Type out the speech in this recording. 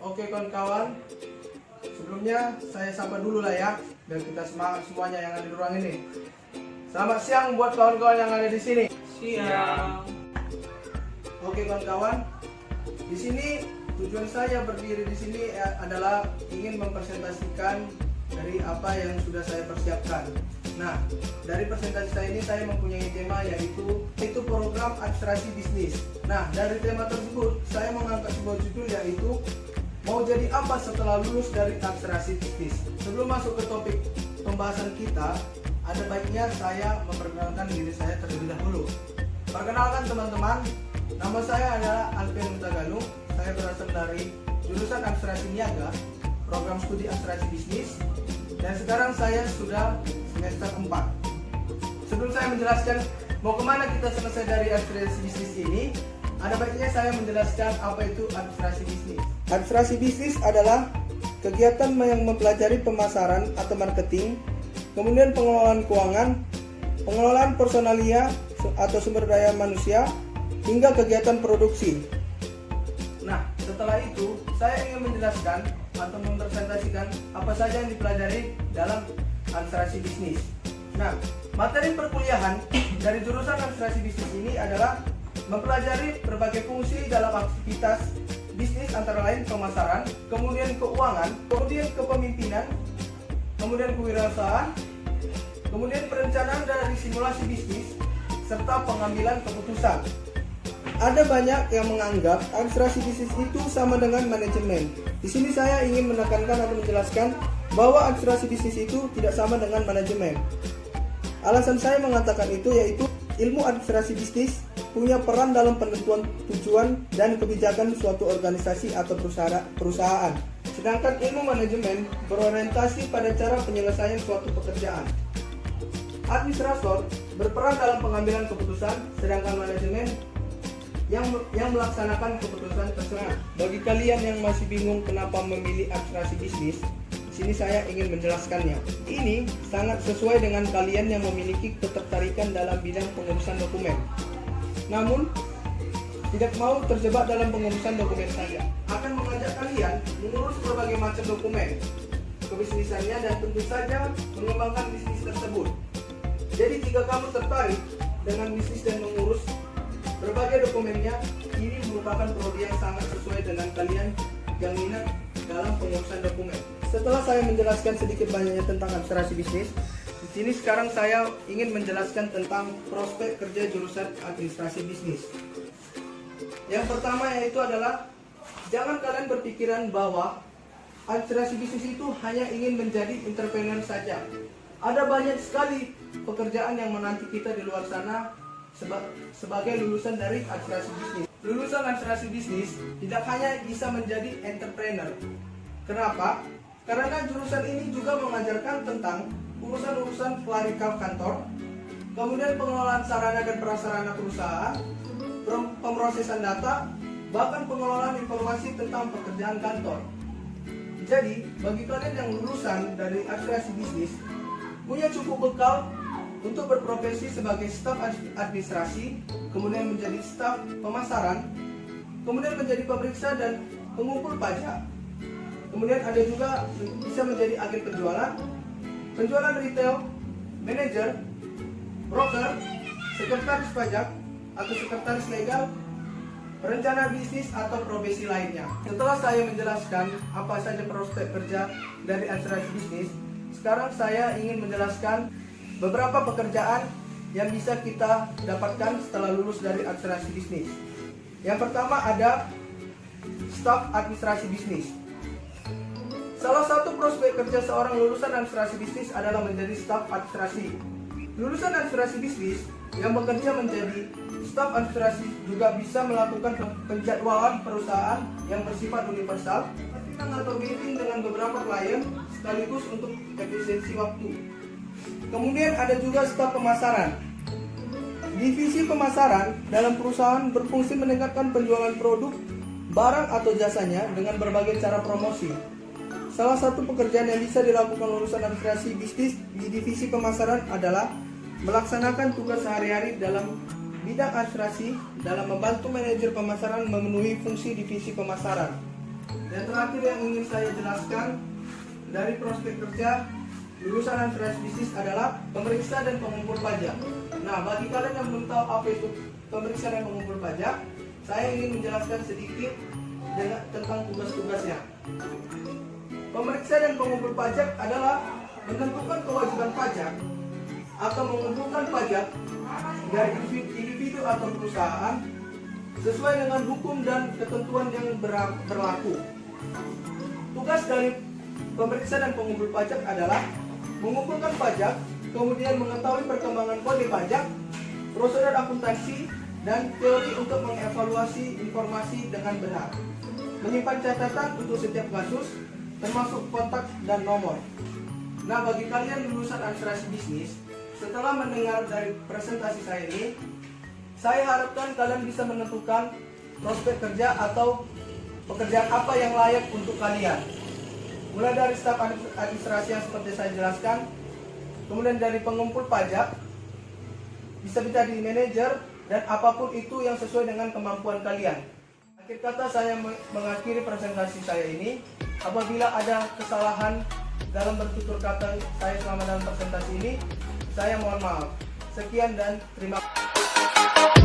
Oke kawan-kawan, sebelumnya saya sapa dulu lah ya, biar kita semangat semuanya yang ada di ruang ini. Selamat siang buat kawan-kawan yang ada di sini. Siang. Oke kawan-kawan, di sini tujuan saya berdiri di sini adalah ingin mempresentasikan dari apa yang sudah saya persiapkan. Nah, dari presentasi saya ini saya mempunyai tema yaitu program administrasi bisnis. Nah, dari tema tersebut saya mengangkat sebuah judul yaitu mau jadi apa setelah lulus dari administrasi bisnis. Sebelum masuk ke topik pembahasan kita, ada baiknya saya memperkenalkan diri saya terlebih dahulu. Perkenalkan teman-teman, nama saya adalah Alfian Mutagalung. Saya berasal dari jurusan administrasi niaga, program studi administrasi bisnis, dan sekarang saya sudah semester 4. Sebelum saya menjelaskan mau kemana kita selesai dari administrasi bisnis ini, ada baiknya saya menjelaskan apa itu administrasi bisnis. Administrasi bisnis adalah kegiatan yang mempelajari pemasaran atau marketing, kemudian pengelolaan keuangan, pengelolaan personalia atau sumber daya manusia, hingga kegiatan produksi. Nah, setelah itu saya ingin menjelaskan atau mempresentasikan apa saja yang dipelajari dalam administrasi bisnis. Nah, materi perkuliahan dari jurusan administrasi bisnis ini adalah mempelajari berbagai fungsi dalam aktivitas bisnis antara lain pemasaran, kemudian keuangan, kemudian kepemimpinan, kemudian kewirausahaan, kemudian perencanaan dari simulasi bisnis, serta pengambilan keputusan. Ada banyak yang menganggap administrasi bisnis itu sama dengan manajemen. Di sini saya ingin menekankan atau menjelaskan bahwa administrasi bisnis itu tidak sama dengan manajemen. Alasan saya mengatakan itu yaitu ilmu administrasi bisnis punya peran dalam penentuan tujuan dan kebijakan suatu organisasi atau perusahaan. Sedangkan ilmu manajemen berorientasi pada cara penyelesaian suatu pekerjaan. Administrator berperan dalam pengambilan keputusan, sedangkan manajemen yang melaksanakan keputusan tersebut. Bagi kalian yang masih bingung kenapa memilih administrasi bisnis, di sini saya ingin menjelaskannya. Ini sangat sesuai dengan kalian yang memiliki ketertarikan dalam bidang pengurusan dokumen. Namun, tidak mau terjebak dalam pengurusan dokumen saja. Akan mengajak kalian mengurus berbagai macam dokumen, kebisnisannya, dan tentu saja mengembangkan bisnis tersebut. Jadi jika kamu tertarik dengan bisnis dan mengurus berbagai dokumennya, ini merupakan prodi yang sangat sesuai dengan kalian yang minat dalam pengurusan dokumen. Setelah saya menjelaskan sedikit banyaknya tentang administrasi bisnis, di sini sekarang saya ingin menjelaskan tentang prospek kerja jurusan administrasi bisnis. Yang pertama yaitu adalah jangan kalian berpikiran bahwa administrasi bisnis itu hanya ingin menjadi entrepreneur saja. Ada banyak sekali pekerjaan yang menanti kita di luar sana sebagai lulusan dari administrasi bisnis. Lulusan administrasi bisnis tidak hanya bisa menjadi entrepreneur. Kenapa? Karena jurusan ini juga mengajarkan tentang urusan-urusan klerikal kantor, kemudian pengelolaan sarana dan prasarana perusahaan, pemrosesan data, bahkan pengelolaan informasi tentang pekerjaan kantor. Jadi, bagi kalian yang lulusan dari administrasi bisnis, punya cukup bekal untuk berprofesi sebagai staf administrasi, kemudian menjadi staf pemasaran, kemudian menjadi pemeriksa dan pengumpul pajak. Kemudian ada juga bisa menjadi agen penjualan retail, manajer, broker, sekretaris pajak atau sekretaris legal, perencana bisnis atau profesi lainnya. Setelah saya menjelaskan apa saja prospek kerja dari administrasi bisnis, sekarang saya ingin menjelaskan beberapa pekerjaan yang bisa kita dapatkan setelah lulus dari administrasi bisnis. Yang pertama ada staf administrasi bisnis. Salah satu prospek kerja seorang lulusan administrasi bisnis adalah menjadi staf administrasi. Lulusan administrasi bisnis yang bekerja menjadi staf administrasi juga bisa melakukan penjadwalan perusahaan yang bersifat universal atau meeting dengan beberapa klien sekaligus untuk efisiensi waktu. Kemudian ada juga staf pemasaran. Divisi pemasaran dalam perusahaan berfungsi meningkatkan penjualan produk, barang atau jasanya dengan berbagai cara promosi. Salah satu pekerjaan yang bisa dilakukan lulusan administrasi bisnis di divisi pemasaran adalah melaksanakan tugas sehari-hari dalam bidang administrasi dalam membantu manajer pemasaran memenuhi fungsi divisi pemasaran. Dan terakhir yang ingin saya jelaskan dari prospek kerja lulusan Unfresh Business adalah pemeriksa dan pengumpul pajak. Nah, bagi kalian yang belum tahu apa itu pemeriksa dan pengumpul pajak, saya ingin menjelaskan sedikit tentang tugas-tugasnya. Pemeriksa dan pengumpul pajak adalah menentukan kewajiban pajak atau mengumpulkan pajak dari individu atau perusahaan sesuai dengan hukum dan ketentuan yang berlaku. Tugas dari pemeriksa dan pengumpul pajak adalah mengumpulkan pajak, kemudian mengetahui perkembangan kode pajak, prosedur akuntansi, dan teori untuk mengevaluasi informasi dengan benar. Menyimpan catatan untuk setiap kasus, termasuk kontak dan nomor. Nah, bagi kalian lulusan Unfresh Business, setelah mendengar dari presentasi saya ini, saya harapkan kalian bisa menentukan prospek kerja atau pekerjaan apa yang layak untuk kalian. Mulai dari staf administrasi yang seperti saya jelaskan, kemudian dari pengumpul pajak, bisa jadi manajer, dan apapun itu yang sesuai dengan kemampuan kalian. Akhir kata, saya mengakhiri presentasi saya ini. Apabila ada kesalahan dalam bertutur kata saya selama dalam presentasi ini, saya mohon maaf. Sekian dan terima kasih.